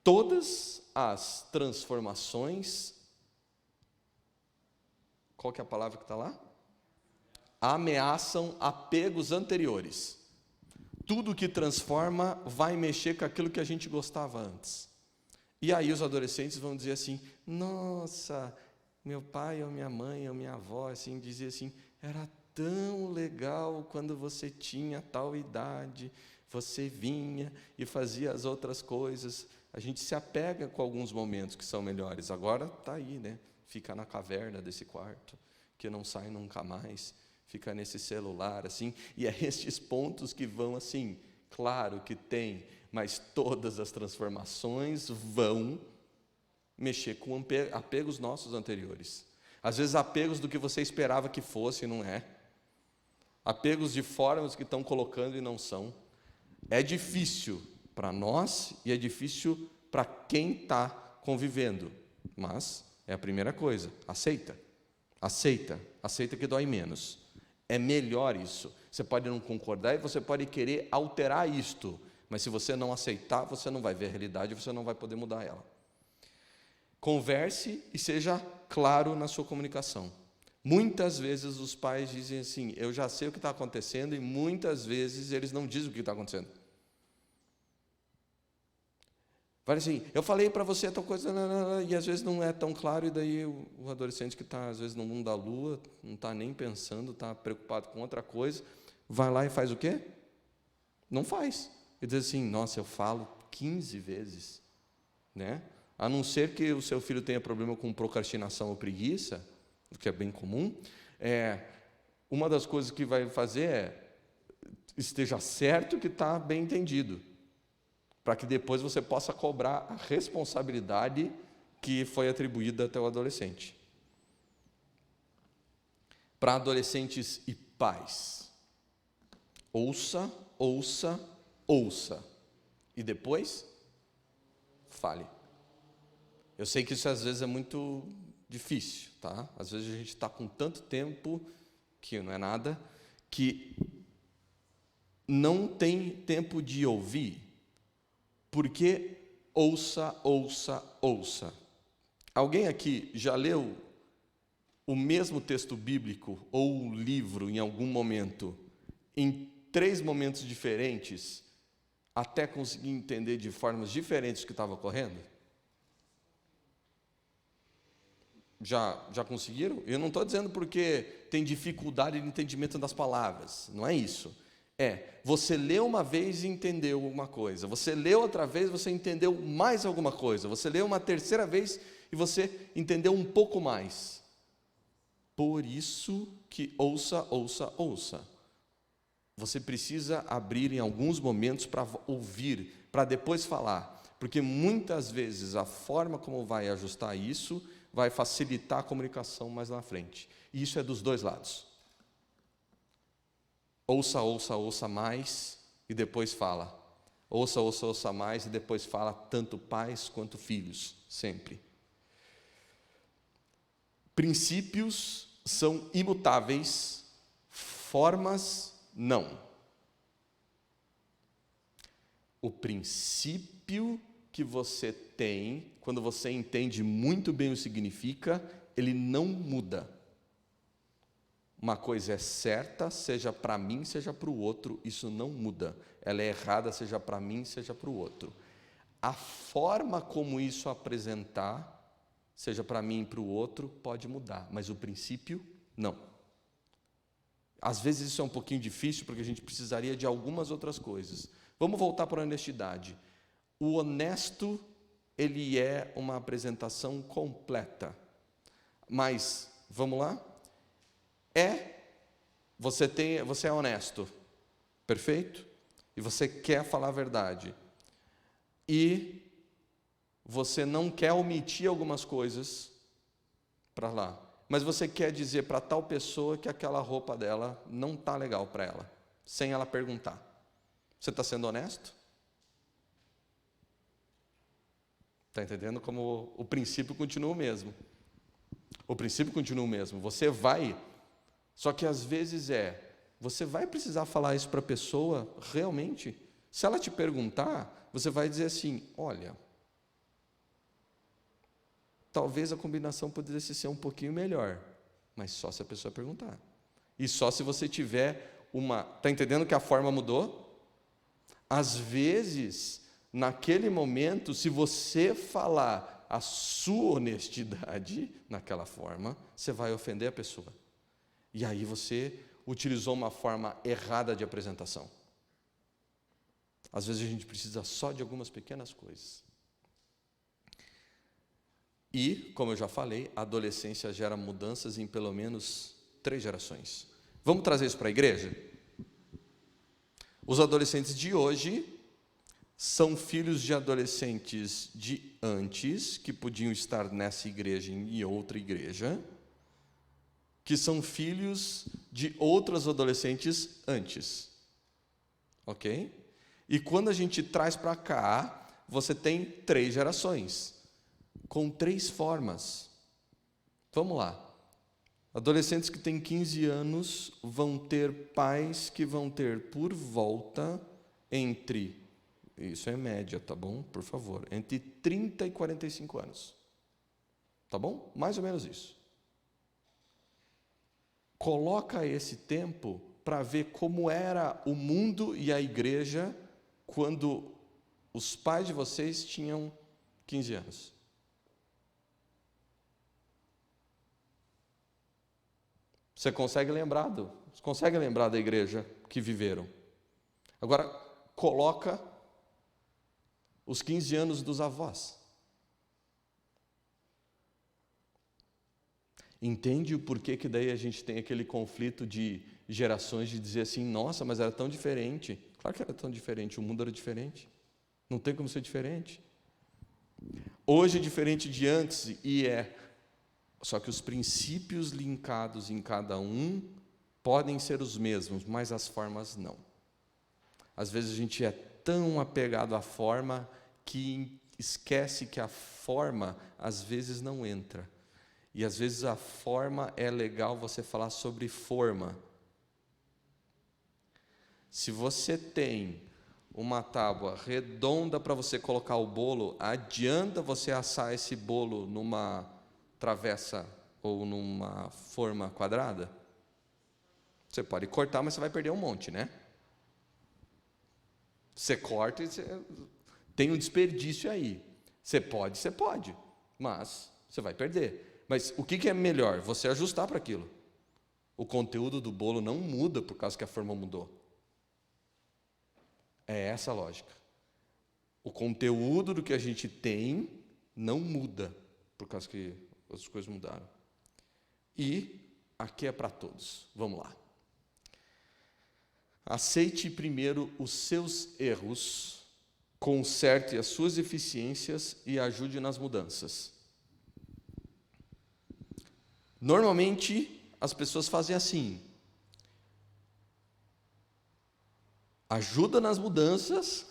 Todas as transformações, qual que é a palavra que está lá? Ameaçam apegos anteriores. Tudo que transforma vai mexer com aquilo que a gente gostava antes. E aí os adolescentes vão dizer assim, nossa, meu pai ou minha mãe ou minha avó assim, dizia assim, era tão legal quando você tinha tal idade, você vinha e fazia as outras coisas. A gente se apega com alguns momentos que são melhores. Agora está aí, né? Fica na caverna desse quarto, que não sai nunca mais, fica nesse celular, assim, e é estes pontos que vão, assim, claro que tem, mas todas as transformações vão mexer com apegos nossos anteriores. Às vezes apegos do que você esperava que fosse e não é. Apegos de formas que estão colocando e não são. É difícil para nós e é difícil para quem está convivendo, mas é a primeira coisa, aceita que dói menos, é melhor isso. Você pode não concordar e você pode querer alterar isto, mas se você não aceitar, você não vai ver a realidade, você não vai poder mudar ela. Converse e seja claro na sua comunicação. Muitas vezes os pais dizem assim, eu já sei o que está acontecendo, e muitas vezes eles não dizem o que está acontecendo. Fala assim, eu falei para você tal coisa, e às vezes não é tão claro, e daí o adolescente que está às vezes no mundo da lua, não está nem pensando, está preocupado com outra coisa, vai lá e faz o quê? Não faz. Ele diz assim, nossa, eu falo 15 vezes, né? A não ser que o seu filho tenha problema com procrastinação ou preguiça, o que é bem comum, uma das coisas que vai fazer é, esteja certo que está bem entendido, para que depois você possa cobrar a responsabilidade que foi atribuída até o adolescente. Para adolescentes e pais, ouça, ouça, ouça, e depois fale. Eu sei que isso às vezes é muito difícil, tá? Às vezes a gente está com tanto tempo, que não é nada, que não tem tempo de ouvir, porque ouça, ouça, ouça. Alguém aqui já leu o mesmo texto bíblico ou o livro em algum momento, em 3 momentos diferentes, até conseguir entender de formas diferentes o que estava ocorrendo? Já conseguiram? Eu não estou dizendo porque tem dificuldade de entendimento das palavras, não é isso. Você leu uma vez e entendeu uma coisa, você leu outra vez, você entendeu mais alguma coisa, você leu uma terceira vez e você entendeu um pouco mais. Por isso que ouça, ouça, ouça. Você precisa abrir em alguns momentos para ouvir, para depois falar, porque muitas vezes a forma como vai ajustar isso vai facilitar a comunicação mais na frente. E isso é dos dois lados. Ouça, ouça, ouça mais e depois fala. Ouça, ouça, ouça mais e depois fala, tanto pais quanto filhos, sempre. Princípios são imutáveis, formas não. O princípio que você tem, quando você entende muito bem o que significa, ele não muda. Uma coisa é certa, seja para mim, seja para o outro, isso não muda. Ela é errada, seja para mim, seja para o outro. A forma como isso apresentar, seja para mim e para o outro, pode mudar, mas o princípio, não. Às vezes isso é um pouquinho difícil, porque a gente precisaria de algumas outras coisas. Vamos voltar para a honestidade. O honesto, ele é uma apresentação completa. Mas, vamos lá? Você é honesto, perfeito? E você quer falar a verdade. E você não quer omitir algumas coisas para lá. Mas você quer dizer para tal pessoa que aquela roupa dela não está legal para ela, sem ela perguntar. Você está sendo honesto? Está entendendo como o princípio continua o mesmo? O princípio continua o mesmo. Você vai, só que às vezes você vai precisar falar isso para a pessoa realmente? Se ela te perguntar, você vai dizer assim, olha, talvez a combinação pudesse ser um pouquinho melhor, mas só se a pessoa perguntar. E só se você tiver está entendendo que a forma mudou? Às vezes, naquele momento, se você falar a sua honestidade naquela forma, você vai ofender a pessoa. E aí você utilizou uma forma errada de apresentação. Às vezes a gente precisa só de algumas pequenas coisas. E, como eu já falei, a adolescência gera mudanças em pelo menos 3 gerações. Vamos trazer isso para a igreja? Os adolescentes de hoje são filhos de adolescentes de antes, que podiam estar nessa igreja e em outra igreja, que são filhos de outros adolescentes antes. Ok? E quando a gente traz para cá, você tem 3 gerações, com 3 formas. Vamos lá. Adolescentes que têm 15 anos vão ter pais que vão ter por volta entre, isso é média, tá bom? Por favor, entre 30 e 45 anos. Tá bom? Mais ou menos isso. Coloca esse tempo para ver como era o mundo e a igreja quando os pais de vocês tinham 15 anos. Você consegue lembrar da igreja que viveram. Agora, coloca os 15 anos dos avós. Entende o porquê que daí a gente tem aquele conflito de gerações de dizer assim, nossa, mas era tão diferente. Claro que era tão diferente, o mundo era diferente. Não tem como ser diferente. Hoje é diferente de antes e é. Só que os princípios linkados em cada um podem ser os mesmos, mas as formas não. Às vezes a gente é tão apegado à forma que esquece que a forma às vezes não entra. E às vezes a forma é legal você falar sobre forma. Se você tem uma tábua redonda para você colocar o bolo, adianta você assar esse bolo numa travessa ou numa forma quadrada? Você pode cortar, mas você vai perder um monte, né? Você corta e tem um desperdício aí. Você pode, mas você vai perder. Mas o que é melhor? Você ajustar para aquilo. O conteúdo do bolo não muda por causa que a forma mudou. É essa a lógica. O conteúdo do que a gente tem não muda por causa que as coisas mudaram. E aqui é para todos. Vamos lá. Aceite primeiro os seus erros, conserte as suas deficiências e ajude nas mudanças. Normalmente, as pessoas fazem assim. Ajuda nas mudanças,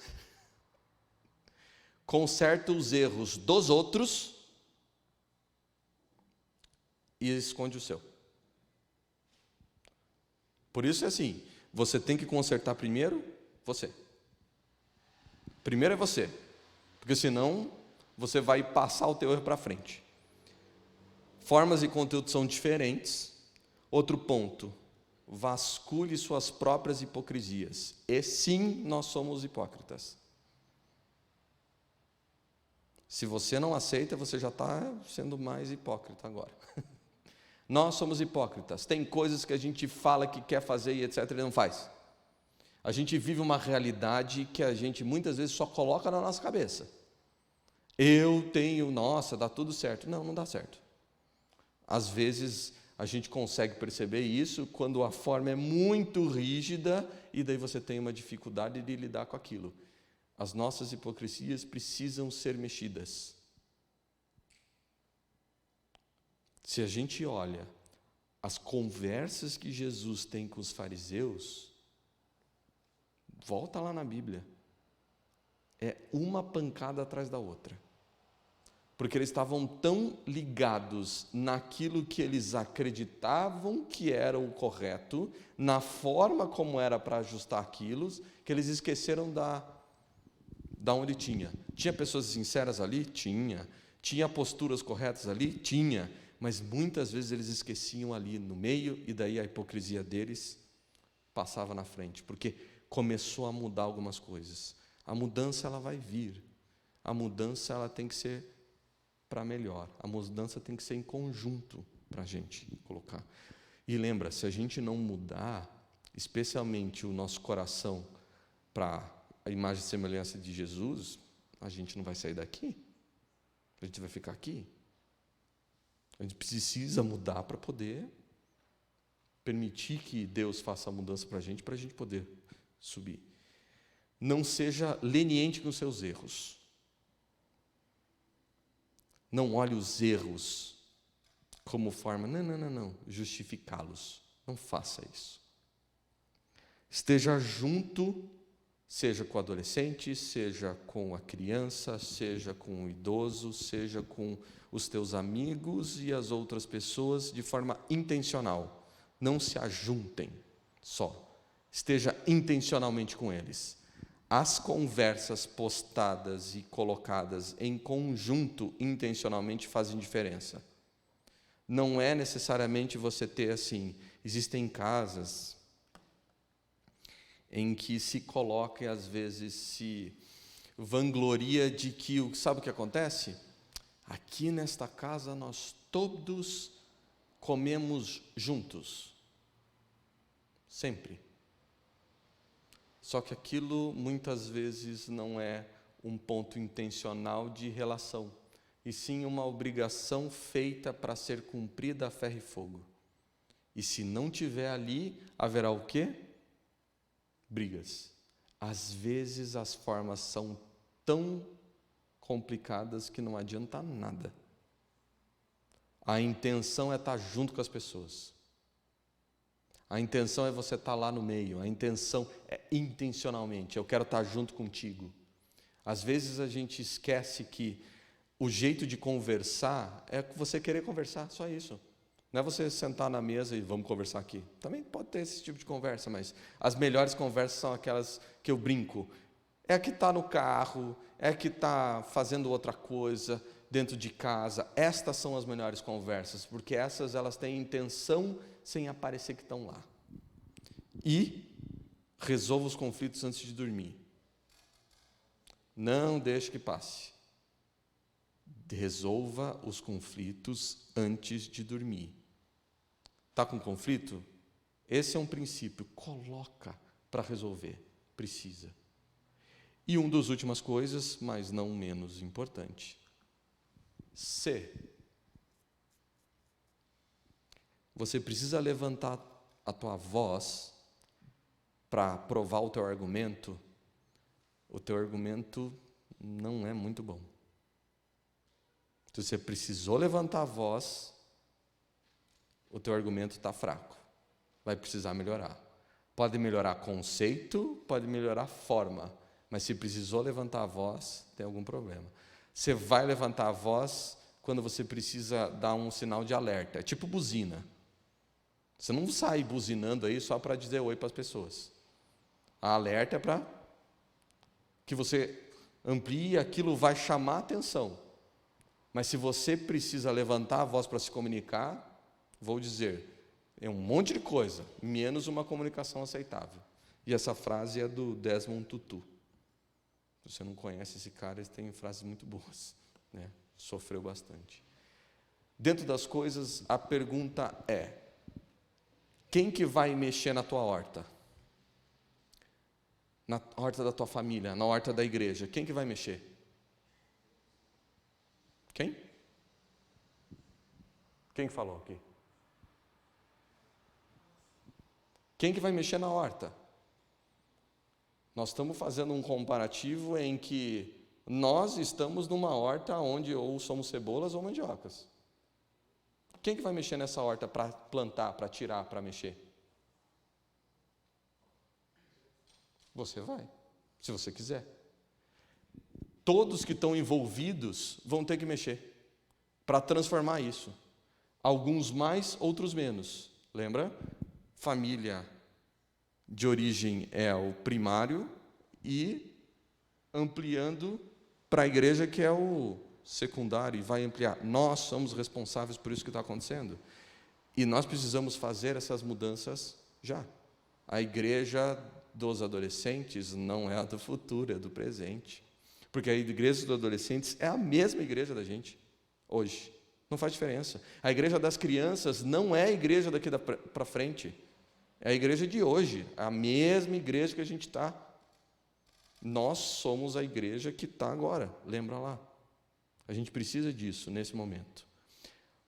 conserta os erros dos outros e esconde o seu. Por isso é assim, você tem que consertar primeiro você. Primeiro é você, porque senão você vai passar o teu erro para frente. Formas e conteúdos são diferentes. Outro ponto, vasculhe suas próprias hipocrisias. E sim, nós somos hipócritas. Se você não aceita, você já está sendo mais hipócrita agora. Nós somos hipócritas. Tem coisas que a gente fala que quer fazer e etc. e não faz. A gente vive uma realidade que a gente muitas vezes só coloca na nossa cabeça. Eu tenho, nossa, dá tudo certo. Não, não dá certo. Às vezes a gente consegue perceber isso quando a forma é muito rígida e daí você tem uma dificuldade de lidar com aquilo. As nossas hipocrisias precisam ser mexidas. Se a gente olha as conversas que Jesus tem com os fariseus, volta lá na Bíblia. É uma pancada atrás da outra. Porque eles estavam tão ligados naquilo que eles acreditavam que era o correto, na forma como era para ajustar aquilo, que eles esqueceram da onde tinha. Tinha pessoas sinceras ali? Tinha. Tinha posturas corretas ali? Tinha. Mas muitas vezes eles esqueciam ali no meio e daí a hipocrisia deles passava na frente, porque começou a mudar algumas coisas. A mudança ela vai vir. A mudança ela tem que ser para melhor. A mudança tem que ser em conjunto para a gente colocar. E lembra, se a gente não mudar, especialmente o nosso coração para a imagem e semelhança de Jesus, a gente não vai sair daqui. A gente vai ficar aqui. A gente precisa mudar para poder permitir que Deus faça a mudança para a gente poder subir. Não seja leniente com os seus erros. Não olhe os erros como forma, não, justificá-los. Não faça isso. Esteja junto, seja com o adolescente, seja com a criança, seja com o idoso, seja com os teus amigos e as outras pessoas de forma intencional. Não se ajuntem só. Esteja intencionalmente com eles. As conversas postadas e colocadas em conjunto intencionalmente fazem diferença. Não é necessariamente você ter assim, existem casas em que se coloca e às vezes se vangloria de que, sabe o que acontece? Aqui nesta casa nós todos comemos juntos. Sempre. Só que aquilo muitas vezes não é um ponto intencional de relação, e sim uma obrigação feita para ser cumprida a ferro e fogo. E se não tiver ali, haverá o quê? Brigas. Às vezes as formas são tão complicadas que não adianta nada. A intenção é estar junto com as pessoas. A intenção é você estar lá no meio. A intenção é intencionalmente. Eu quero estar junto contigo. Às vezes a gente esquece que o jeito de conversar é você querer conversar, só isso. Não é você sentar na mesa e vamos conversar aqui. Também pode ter esse tipo de conversa, mas as melhores conversas são aquelas que eu brinco. É a que está no carro, é a que está fazendo outra coisa dentro de casa. Estas são as melhores conversas, porque elas têm intenção sem aparecer que estão lá. E resolva os conflitos antes de dormir. Não deixe que passe. Resolva os conflitos antes de dormir. Está com conflito? Esse é um princípio. Coloca para resolver. Precisa. E uma das últimas coisas, mas não menos importante. Você precisa levantar a tua voz para provar o teu argumento. O teu argumento não é muito bom. Se você precisou levantar a voz, o teu argumento está fraco. Vai precisar melhorar. Pode melhorar conceito, pode melhorar forma, mas se precisou levantar a voz, tem algum problema. Você vai levantar a voz quando você precisa dar um sinal de alerta. É tipo buzina. Você não sai buzinando aí só para dizer oi para as pessoas. A alerta é para que você amplie, aquilo vai chamar a atenção. Mas se você precisa levantar a voz para se comunicar, vou dizer, é um monte de coisa, menos uma comunicação aceitável. E essa frase é do Desmond Tutu. Se você não conhece esse cara, ele tem frases muito boas, né? Sofreu bastante. Dentro das coisas, a pergunta é: quem que vai mexer na tua horta? Na horta da tua família, na horta da igreja, quem que vai mexer? Quem? Quem falou aqui? Quem que vai mexer na horta? Nós estamos fazendo um comparativo em que nós estamos numa horta onde ou somos cebolas ou mandiocas. Quem que vai mexer nessa horta para plantar, para tirar, para mexer? Você vai, se você quiser. Todos que estão envolvidos vão ter que mexer para transformar isso. Alguns mais, outros menos. Lembra? Família de origem é o primário e ampliando para a igreja que é o secundário e vai ampliar. Nós somos responsáveis por isso que está acontecendo. E nós precisamos fazer essas mudanças já. A igreja dos adolescentes não é a do futuro, é do presente. Porque a igreja dos adolescentes é a mesma igreja da gente, hoje. Não faz diferença. A igreja das crianças não é a igreja daqui para frente. É a igreja de hoje, a mesma igreja que a gente está. Nós somos a igreja que está agora, lembra lá. A gente precisa disso nesse momento.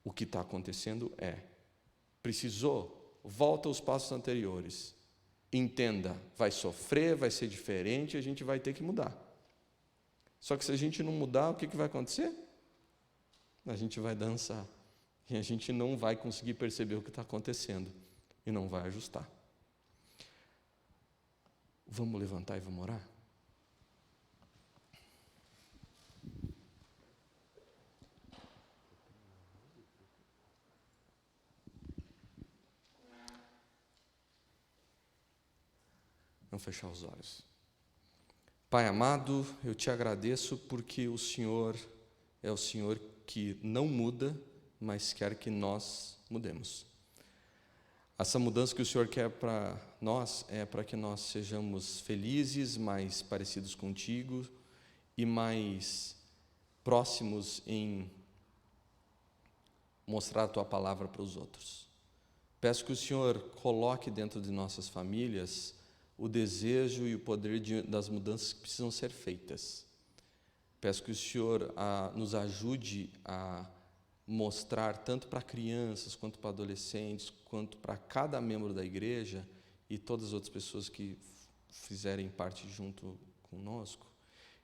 O que está acontecendo precisou, volta aos passos anteriores. Entenda, vai sofrer, vai ser diferente, a gente vai ter que mudar. Só que se a gente não mudar, o que vai acontecer? A gente vai dançar. E a gente não vai conseguir perceber o que está acontecendo. E não vai ajustar. Vamos levantar e vamos orar? Vamos fechar os olhos. Pai amado, eu te agradeço porque o Senhor é o Senhor que não muda, mas quer que nós mudemos. Essa mudança que o Senhor quer para nós é para que nós sejamos felizes, mais parecidos contigo e mais próximos em mostrar a tua palavra para os outros. Peço que o Senhor coloque dentro de nossas famílias o desejo e o poder das mudanças que precisam ser feitas. Peço que o Senhor nos ajude a mostrar tanto para crianças, quanto para adolescentes, quanto para cada membro da igreja e todas as outras pessoas que fizerem parte junto conosco,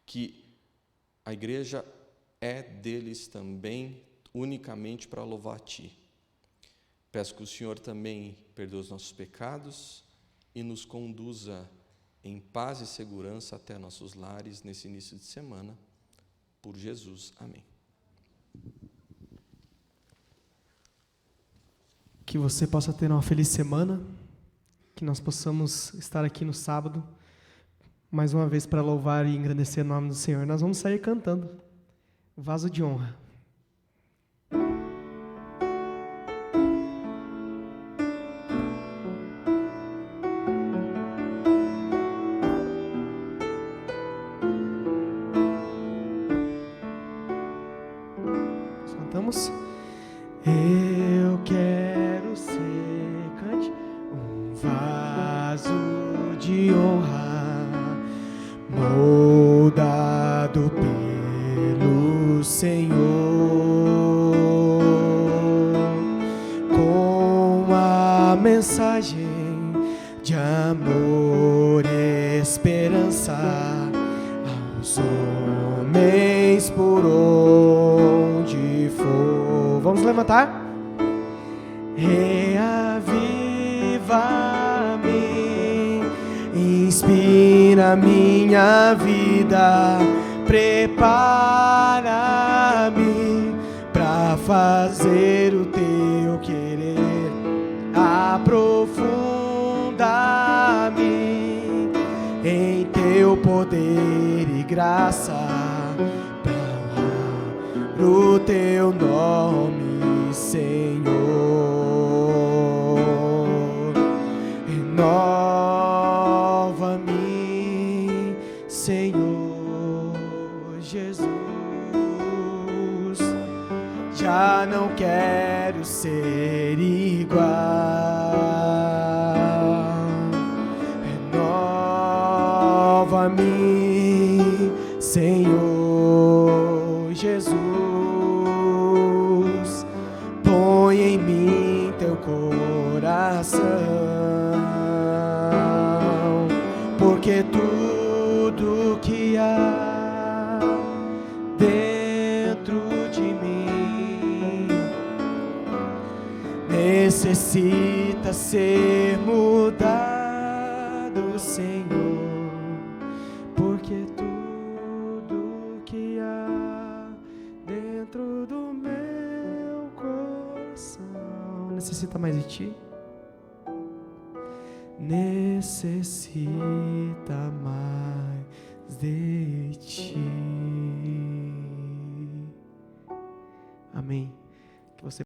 que a igreja é deles também, unicamente para louvar a Ti. Peço que o Senhor também perdoe os nossos pecados e nos conduza em paz e segurança até nossos lares nesse início de semana. Por Jesus. Amém. Que você possa ter uma feliz semana, que nós possamos estar aqui no sábado, mais uma vez para louvar e engrandecer o nome do Senhor. Nós vamos sair cantando Vaso de Honra. Nós cantamos. Eu quero ser, cante, um vaso de honra, moldado pelo Senhor, com a mensagem de amor e esperança aos homens por onde for. Vamos levantar? Reaviva-me, inspira minha vida, prepara-me para fazer o teu querer, aprofunda-me em teu poder e graça, para o teu nome, Senhor. Renova-me, Senhor Jesus. Já não quero ser igual. Renova-me, Senhor Jesus. Põe em mim teu coração, porque tudo que há dentro de mim necessita ser mudado, Senhor, porque tudo que há dentro do meu coração necessita mais de Ti. Necessita mais de Ti. Amém. Que você